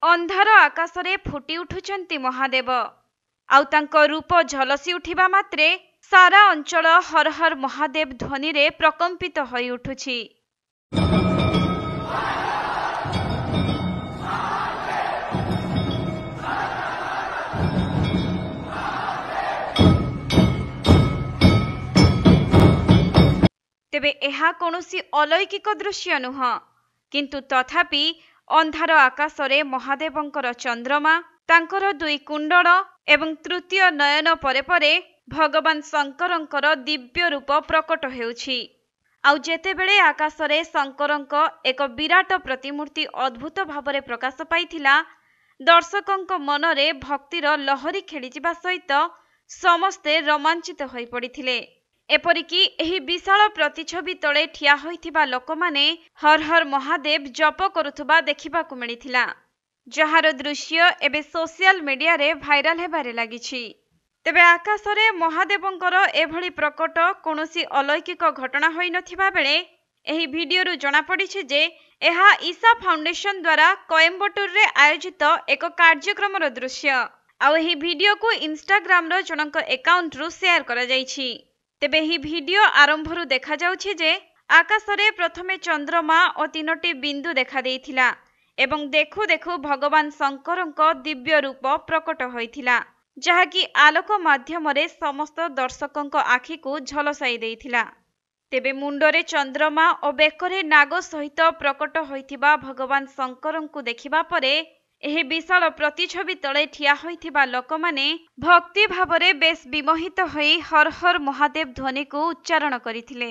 अंधार आकाशरे फुटी उठुचंती महादेव आउ तांको रूप झलसी उठिबा मात्रे सारा अंचल हर हर महादेव ध्वनि रे प्रकंपित होई उठुछि। तेबे एहा कोनोसी अलौकिक दृश्य नुह, किंतु तथापि अंधार आकाशरे महादेवंकर चंद्रमा तांकर दुई कुंडल एवं तृतीय नयन परे परे भगवान शंकरंकर दिव्य रूप प्रकट हेउछि। आउ जेतेबेले आकाशरे शंकरंक एक विराट प्रतिमूर्ति अद्भुत भावरे प्रकाश पाइथिला, दर्शकंक मनरे भक्तिर लहरी खेलिजिबा सहित समस्ते रोमांचित होई पड़िथिले। एपरिकी एही विशाल प्रतिछवि तले ठिया होइथिबा लोकमाने हर हर महादेव जप करुथुबा देखिबाकु मिलिथिला, जहार दृश्य एबे सोशल मीडिया रे भाइराल हेबारे लागिछि। तेबे आकाशरे महादेवंकर एभली प्रकट कोनोसी अलौकिक घटना होई नथिबा बेले एही भिडियोरु जणा पड़िछि जे एहा ईसा फाउंडेशन द्वारा कोयम्बटूर रे आयोजित एक कार्यक्रमर दृश्य। आउ एही भिडियो को इंस्टाग्राम रो जनक अकाउंट रु शेयर करा जाइछि। तेबे ही भिडियो आरंभरु देखा जाउछि जे आकाशरे प्रथमे चंद्रमा और 3टी बिंदु देखा देइथिला एवं देखु देखु भगवान शंकरंक दिव्य रूप प्रकट होइथिला, जहाकी आलोक माध्यमरे समस्त दर्शकंक आखि को झलसाई देइथिला। तेबे मुंडरे चंद्रमा और बेकरे नाग सहित प्रकट होइथिबा भगवान शंकरंकु देखिबा परे एही विशाल प्रतिछवि तले ठिया होइथिबा लोकमाने भक्ति भावरे बेस विमोहित होई हर हर महादेव ध्वनि को उच्चारण करिथिले।